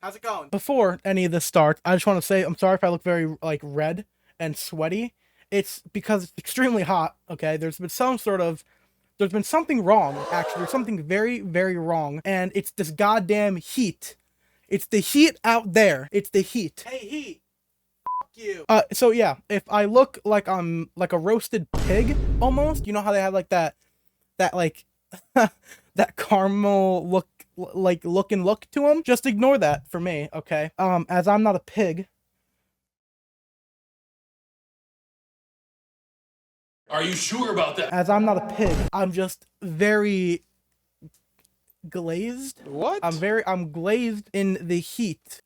How's it going? Before any of this starts, I just want to say I'm sorry if I look very like red and sweaty. It's because it's extremely hot. Okay, there's been something wrong. Actually, there's something very, very wrong, and it's this goddamn heat. It's the heat out there. It's the heat. Hey, heat. Fuck you. So yeah, if I look like I'm like a roasted pig, almost, you know how they have like that like that caramel look to them, just ignore that for me, okay? As I'm not a pig. Are you sure about that? As I'm not a pig, I'm just very glazed. What? I'm glazed in the heat.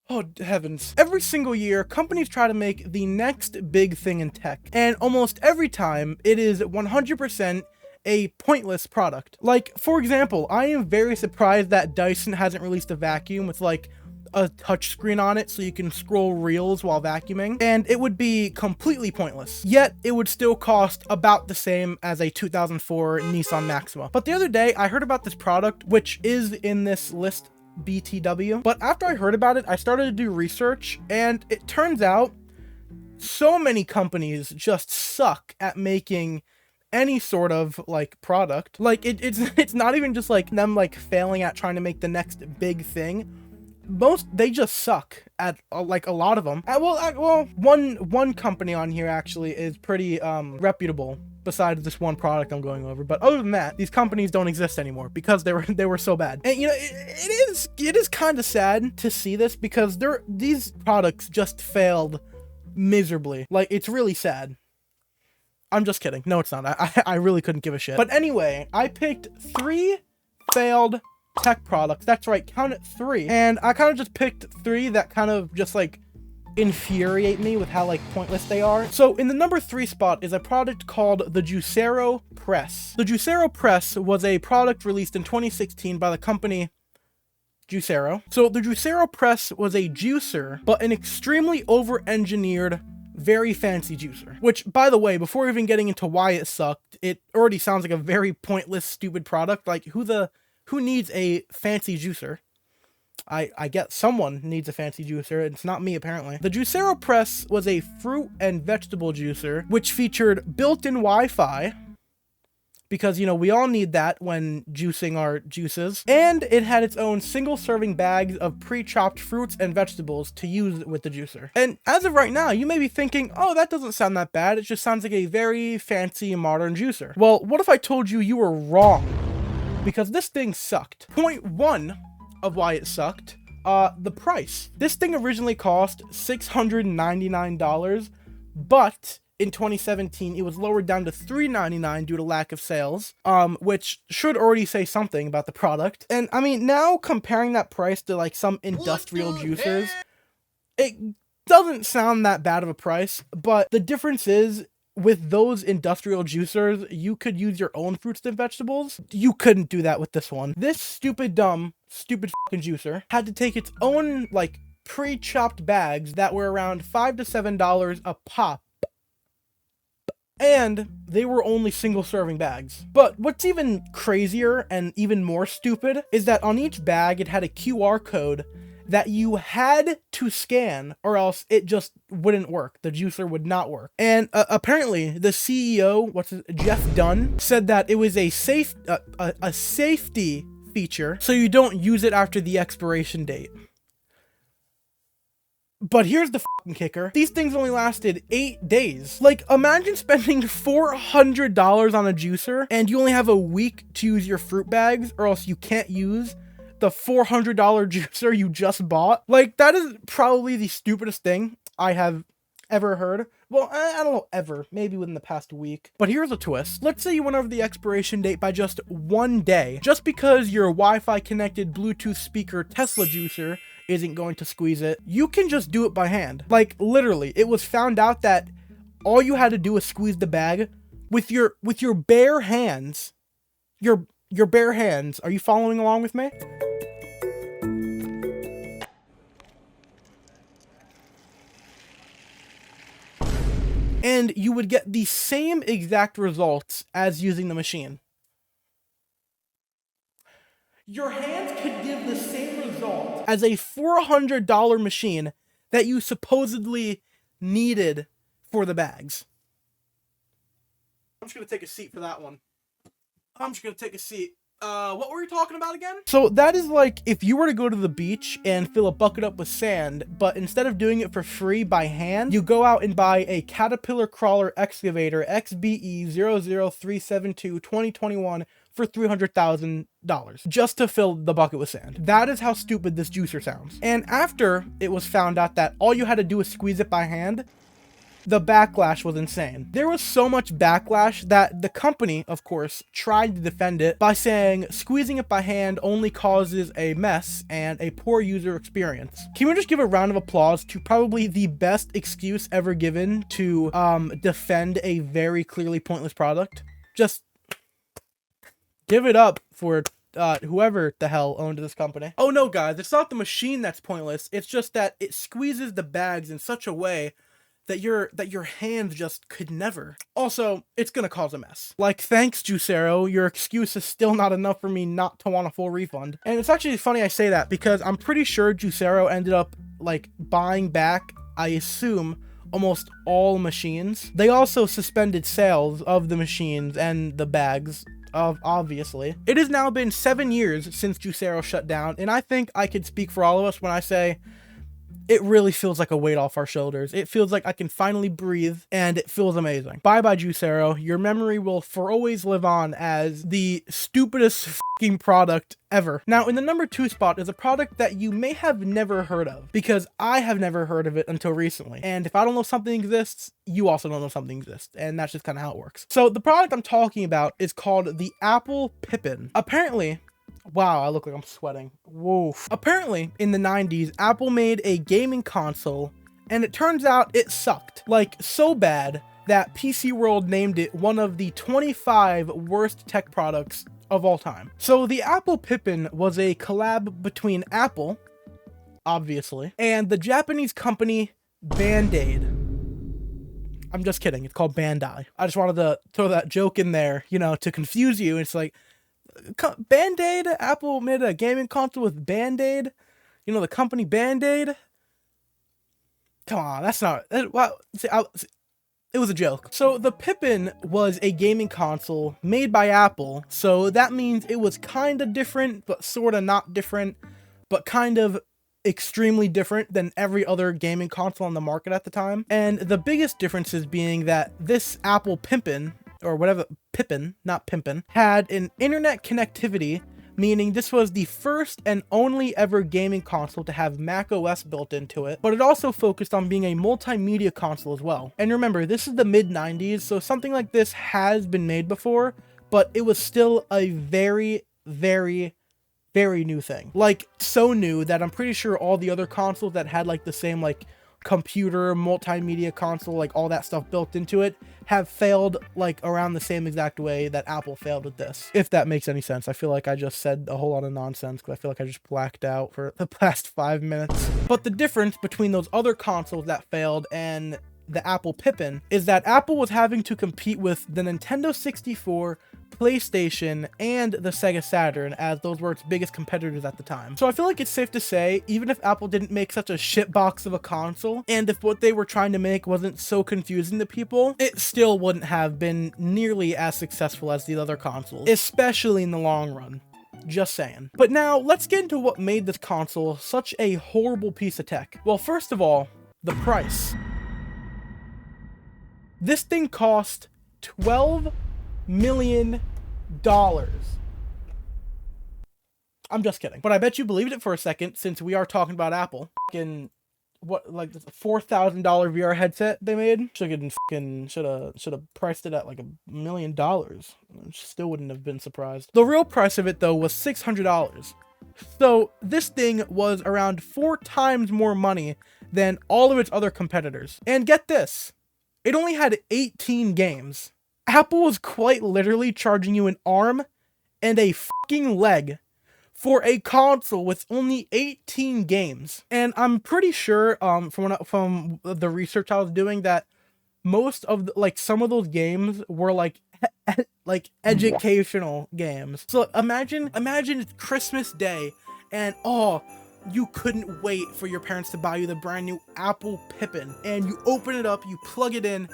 Oh, heavens. Every single year, companies try to make the next big thing in tech, and almost every time, it is 100% a pointless product. Like, for example, I am very surprised that Dyson hasn't released a vacuum with, like, a touchscreen on it so you can scroll reels while vacuuming, and it would be completely pointless. Yet, it would still cost about the same as a 2004 Nissan Maxima. But the other day, I heard about this product, which is in this list BTW. But after I heard about it, I started to do research, and it turns out so many companies just suck at making any sort of like product. Like it's not even just like them like failing at trying to make the next big thing. They just suck at like a lot of them. One company on here actually is pretty reputable, besides this one product I'm going over. But other than that, these companies don't exist anymore because they were so bad. And you know, it is kind of sad to see this because these products just failed miserably. Like, it's really sad. I'm just kidding. No, it's not. I really couldn't give a shit. But anyway, I picked 3 failed tech products. That's right, count it, 3. And I kind of just picked 3 that kind of just like infuriate me with how like pointless they are. So in the number 3 spot is a product called the Juicero Press. The Juicero Press was a product released in 2016 by the company Juicero. So the Juicero Press was a juicer, but an extremely over-engineered, very fancy juicer. Which, by the way, before even getting into why it sucked, it already sounds like a very pointless, stupid product. Like, who needs a fancy juicer? I get someone needs a fancy juicer, it's not me apparently. The Juicero Press was a fruit and vegetable juicer, which featured built-in Wi-Fi, because, you know, we all need that when juicing our juices. And it had its own single-serving bags of pre-chopped fruits and vegetables to use with the juicer. And as of right now, you may be thinking, oh, that doesn't sound that bad. It just sounds like a very fancy modern juicer. Well, what if I told you you were wrong? Because this thing sucked. Point 1 of why it sucked, the price. This thing originally cost $699, but in 2017, it was lowered down to $399 due to lack of sales, which should already say something about the product. And I mean, now comparing that price to like some industrial juicers, it doesn't sound that bad of a price, but the difference is, with those industrial juicers, you could use your own fruits and vegetables. You couldn't do that with this one. This stupid fucking juicer had to take its own like pre-chopped bags that were around $5 to $7 a pop. And they were only single-serving bags. But what's even crazier and even more stupid is that on each bag it had a QR code that you had to scan or else it just wouldn't work. The juicer would not work. And apparently the CEO, Jeff Dunn, said that it was a safety feature so you don't use it after the expiration date. But here's the fucking kicker. These things only lasted 8 days. Like, imagine spending $400 on a juicer and you only have a week to use your fruit bags or else you can't use the $400 juicer you just bought. Like, that is probably the stupidest thing I have ever heard. Well, I don't know, ever. Maybe within the past week. But here's a twist. Let's say you went over the expiration date by just 1 day. Just because your Wi-Fi connected Bluetooth speaker Tesla juicer isn't going to squeeze it, you can just do it by hand. Like, literally, it was found out that all you had to do was squeeze the bag with your bare hands. Your bare hands. Are you following along with me? And you would get the same exact results as using the machine. Your hands could give the same result as a $400 machine that you supposedly needed for the bags. I'm just gonna take a seat for that one. What were we talking about again? So that is like if you were to go to the beach and fill a bucket up with sand, but instead of doing it for free by hand, you go out and buy a Caterpillar Crawler Excavator XBE00372 2021 for $300,000 just to fill the bucket with sand. That is how stupid this juicer sounds. And after it was found out that all you had to do was squeeze it by hand, the backlash was insane. There was so much backlash that the company, of course, tried to defend it by saying squeezing it by hand only causes a mess and a poor user experience. Can we just give a round of applause to probably the best excuse ever given to defend a very clearly pointless product? Just give it up for whoever the hell owned this company. Oh no, guys, it's not the machine that's pointless. It's just that it squeezes the bags in such a way that your hands just could never. Also, it's gonna cause a mess. Like, thanks, Juicero, your excuse is still not enough for me not to want a full refund. And it's actually funny I say that because I'm pretty sure Juicero ended up, like, buying back, I assume, almost all machines. They also suspended sales of the machines and the bags, obviously. It has now been 7 years since Juicero shut down, and I think I could speak for all of us when I say it really feels like a weight off our shoulders. It feels like I can finally breathe, and it feels amazing. Bye-bye, Juicero. Your memory will for always live on as the stupidest f***ing product ever. Now, in the number 2 spot is a product that you may have never heard of, because I have never heard of it until recently. And if I don't know something exists, you also don't know something exists, and that's just kind of how it works. So the product I'm talking about is called the Apple Pippin. Apparently, wow, I look like I'm sweating. Whoa. Apparently, in the 90s, Apple made a gaming console, and it turns out it sucked. Like, so bad that PC World named it one of the 25 worst tech products of all time. So the Apple Pippin was a collab between Apple, obviously, and the Japanese company Band-Aid. I'm just kidding, it's called Bandai. I just wanted to throw that joke in there, you know, to confuse you. It's like, Band-Aid? Apple made a gaming console with Band-Aid? You know, the company Band-Aid? Come on, that's not... Well, see, it was a joke. So the Pippin was a gaming console made by Apple, so that means it was kind of different, but sort of not different, but kind of extremely different than every other gaming console on the market at the time. And the biggest differences being that this Apple Pippin, or whatever, Pippin, not Pimpin, had an internet connectivity, meaning this was the first and only ever gaming console to have Mac OS built into it, but it also focused on being a multimedia console as well. And remember, this is the mid-90s, so something like this has been made before, but it was still a very, very, very new thing. Like, so new that I'm pretty sure all the other consoles that had like the same like computer, multimedia console, like all that stuff built into it, have failed like around the same exact way that Apple failed with this. If that makes any sense. I feel like I just said a whole lot of nonsense because I feel like I just blacked out for the past 5 minutes. But the difference between those other consoles that failed and the Apple Pippin is that Apple was having to compete with the Nintendo 64, PlayStation, and the Sega Saturn, as those were its biggest competitors at the time. So I feel like it's safe to say, even if Apple didn't make such a shitbox of a console, and if what they were trying to make wasn't so confusing to people, it still wouldn't have been nearly as successful as the other consoles, especially in the long run. Just saying. But now, let's get into what made this console such a horrible piece of tech. Well, first of all, the price. This thing cost $12 million. I'm just kidding. But I bet you believed it for a second, since we are talking about Apple. Fucking, what, like this $4,000 VR headset they made? Should have priced it at like $1 million. Still wouldn't have been surprised. The real price of it though was $600. So this thing was around 4 times more money than all of its other competitors. And get this, it only had 18 games. Apple was quite literally charging you an arm and a fucking leg for a console with only 18 games. And I'm pretty sure, from the research I was doing, that most of some of those games were like educational games. So imagine it's Christmas Day, and you couldn't wait for your parents to buy you the brand new Apple Pippin. And you open it up, you plug it in,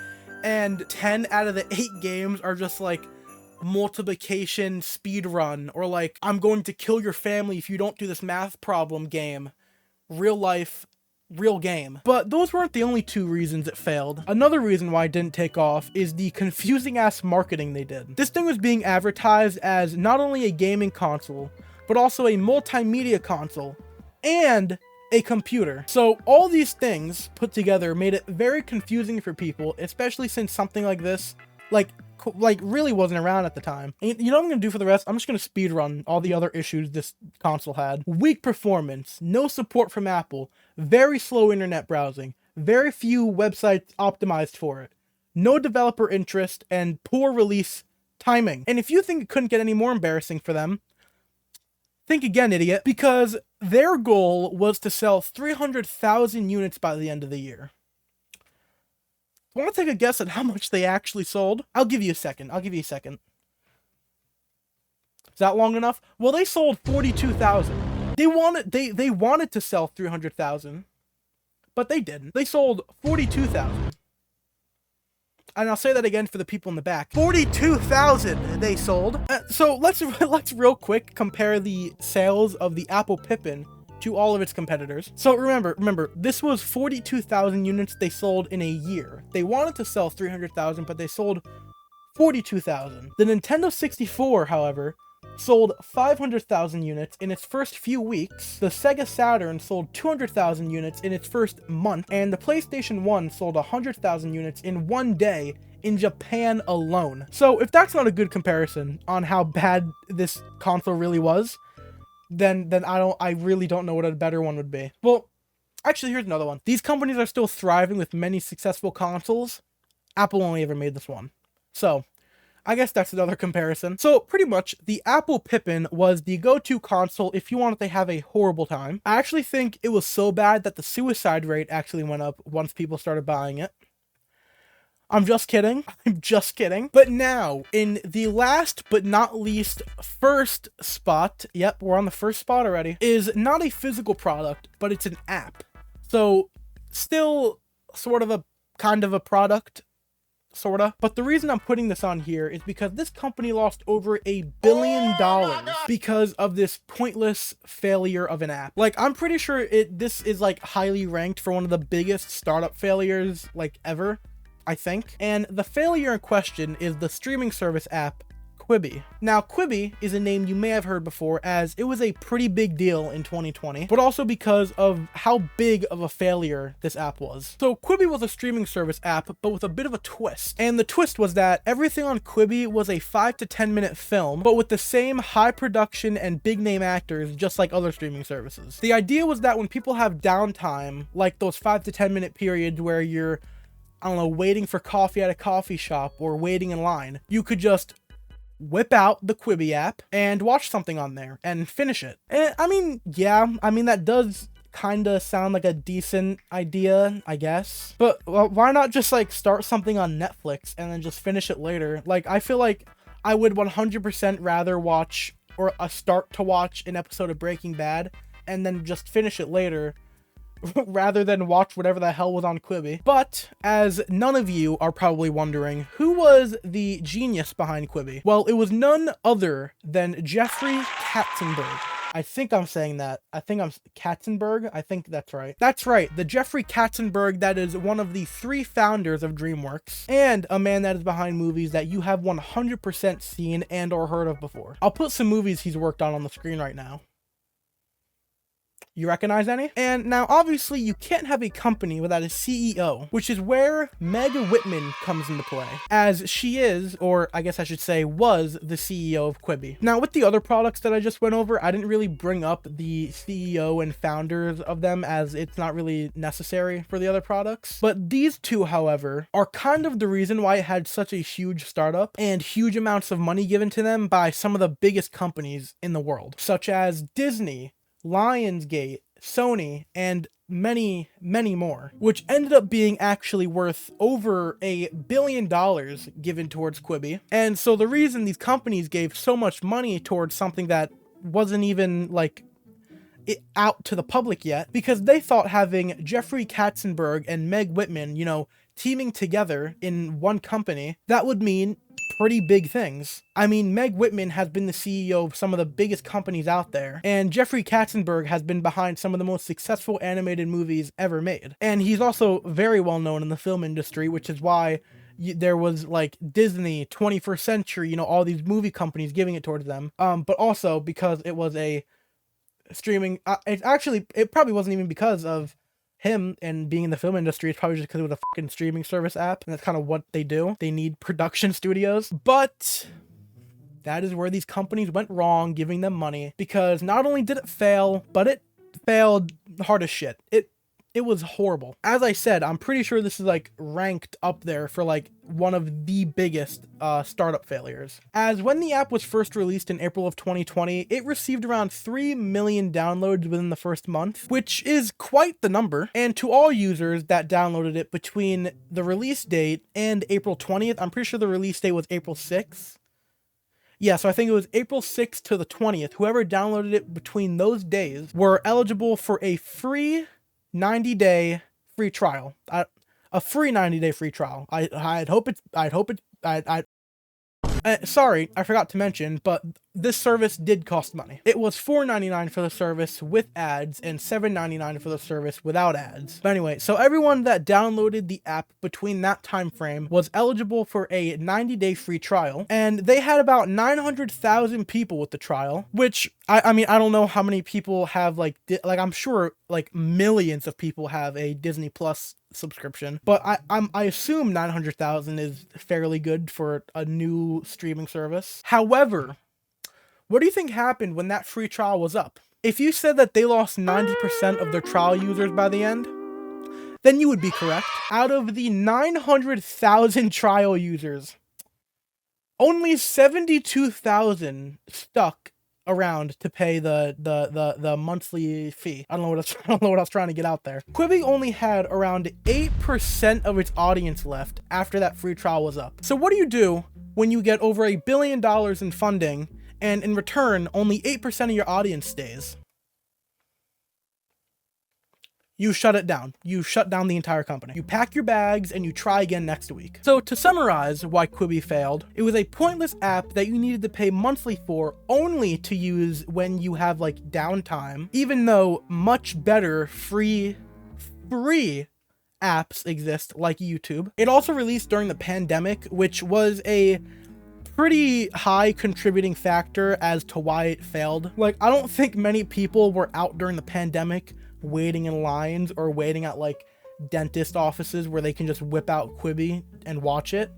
and 10 out of the 8 games are just like multiplication speed run, or like, I'm going to kill your family if you don't do this math problem game. Real life, real game. But those weren't the only 2 reasons it failed. Another reason why it didn't take off is the confusing ass marketing they did. This thing was being advertised as not only a gaming console, but also a multimedia console and a computer. So all these things put together made it very confusing for people, especially since something like this, like really wasn't around at the time. And you know what I'm gonna do for the rest? I'm just gonna speed run all the other issues this console had. Weak performance, no support from Apple, very slow internet browsing, very few websites optimized for it, no developer interest, and poor release timing. And if you think it couldn't get any more embarrassing for them, think again, idiot, because their goal was to sell 300,000 units by the end of the year. Want to take a guess at how much they actually sold? I'll give you a second. Is that long enough? Well, they sold 42,000. They wanted to sell 300,000, but they didn't. They sold 42,000. And I'll say that again for the people in the back. 42,000 they sold. So let's real quick compare the sales of the Apple Pippin to all of its competitors. So remember, this was 42,000 units they sold in a year. They wanted to sell 300,000, but they sold 42,000. The Nintendo 64, however, sold 500,000 units in its first few weeks. The Sega Saturn sold 200,000 units in its first month, and the PlayStation 1 sold 100,000 units in one day in Japan alone. So if that's not a good comparison on how bad this console really was, then I really don't know what a better one would be. Well, actually, here's another one. These companies are still thriving with many successful consoles. Apple only ever made this one. So, I guess that's another comparison. So, pretty much, the Apple Pippin was the go-to console if you wanted to have a horrible time. I actually think it was so bad that the suicide rate actually went up once people started buying it. I'm just kidding. But now, in the last but not least first spot, yep, we're on the first spot already, is not a physical product, but it's an app. So, still sort of a kind of a product, sorta. But the reason I'm putting this on here is because this company lost over $1 billion because of this pointless failure of an app. Like, I'm pretty sure this is like highly ranked for one of the biggest startup failures like ever, I think. And the failure in question is the streaming service app Quibi. Now, Quibi is a name you may have heard before, as it was a pretty big deal in 2020, but also because of how big of a failure this app was. So Quibi was a streaming service app, but with a bit of a twist. And the twist was that everything on Quibi was a 5 to 10 minute film, but with the same high production and big name actors, just like other streaming services. The idea was that when people have downtime, like those 5 to 10 minute periods where you're, I don't know, waiting for coffee at a coffee shop or waiting in line, you could just whip out the Quibi app and watch something on there and finish it. And, that does kind of sound like a decent idea, I guess. But why not just like start something on Netflix and then just finish it later? Like, I feel like I would 100% rather watch or start to watch an episode of Breaking Bad and then just finish it later rather than watch whatever the hell was on Quibi. But, as none of you are probably wondering, who was the genius behind Quibi? Well, it was none other than Jeffrey Katzenberg. I think I'm saying that. Katzenberg? I think that's right. That's right, the Jeffrey Katzenberg that is one of the 3 founders of DreamWorks, and a man that is behind movies that you have 100% seen and or heard of before. I'll put some movies he's worked on the screen right now. You recognize any? And now, obviously, you can't have a company without a CEO, which is where Meg Whitman comes into play, as she is, or I guess I should say was, the CEO of Quibi. Now, with the other products that I just went over, I didn't really bring up the CEO and founders of them, as it's not really necessary for the other products. But these two, however, are kind of the reason why it had such a huge startup and huge amounts of money given to them by some of the biggest companies in the world, such as Disney, Lionsgate, Sony, and many, many more, which ended up being actually worth over $1 billion given towards Quibi. And so the reason these companies gave so much money towards something that wasn't even like it out to the public yet, because they thought having Jeffrey Katzenberg and Meg Whitman, you know, teaming together in one company, that would mean pretty big things. I mean, Meg Whitman has been the CEO of some of the biggest companies out there, and Jeffrey Katzenberg has been behind some of the most successful animated movies ever made. And he's also very well known in the film industry, which is why there was like Disney, 21st Century, you know, all these movie companies giving it towards them. But also because it was a streaming, it probably wasn't even because of him and being in the film industry. It's probably just because it was a fucking streaming service app, and that's kind of what they do. They need production studios. But that is where these companies went wrong giving them money, because not only did it fail, but it failed hard as shit. It was horrible. As I said, I'm pretty sure this is like ranked up there for like one of the biggest startup failures. As when the app was first released in April of 2020, it received around 3 million downloads within the first month, which is quite the number. And to all users that downloaded it between the release date and April 20th, I'm pretty sure the release date was April 6th. Yeah, so I think it was April 6th to the 20th. Whoever downloaded it between those days were eligible for a free 90-day free trial. A free 90-day free trial. Sorry, I forgot to mention, but this service did cost money. It was $4.99 for the service with ads and $7.99 for the service without ads. But anyway, so everyone that downloaded the app between that time frame was eligible for a 90-day free trial, and they had about 900,000 people with the trial, which I mean, I don't know how many people have like I'm sure like millions of people have a Disney Plus subscription, but I assume 900,000 is fairly good for a new streaming service. However, what do you think happened when that free trial was up? If you said that they lost 90% of their trial users by the end, then you would be correct. Out of the 900,000 trial users, only 72,000 stuck around to pay the monthly fee. I don't know what I was trying to get out there. Quibi only had around 8% of its audience left after that free trial was up. So what do you do when you get over $1 billion in funding and in return only 8% of your audience stays? You shut it down. You shut down the entire company. You pack your bags and you try again next week. So to summarize why Quibi failed, it was a pointless app that you needed to pay monthly for only to use when you have like downtime, even though much better free apps exist like YouTube. It also released during the pandemic, which was a pretty high contributing factor as to why it failed. Like, I don't think many people were out during the pandemic waiting in lines or waiting at like dentist offices where they can just whip out Quibi and watch it.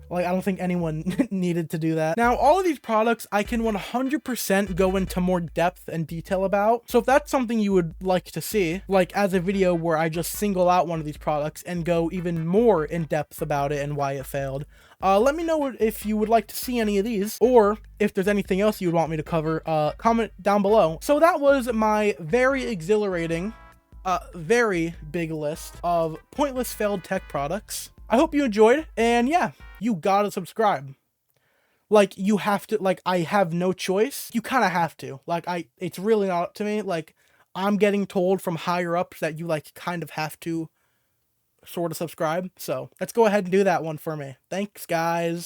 Like, I don't think anyone needed to do that. Now, all of these products I can 100% go into more depth and detail about. So if that's something you would like to see, like as a video where I just single out one of these products and go even more in depth about it and why it failed, let me know if you would like to see any of these, or if there's anything else you would want me to cover, comment down below. So that was my very exhilarating, very big list of pointless failed tech products. I hope you enjoyed, and yeah, you gotta subscribe. Like, you have to, like, I have no choice. You kind of have to. Like, it's really not up to me. Like, I'm getting told from higher ups that you, like, kind of have to sort of subscribe. So, let's go ahead and do that one for me. Thanks, guys.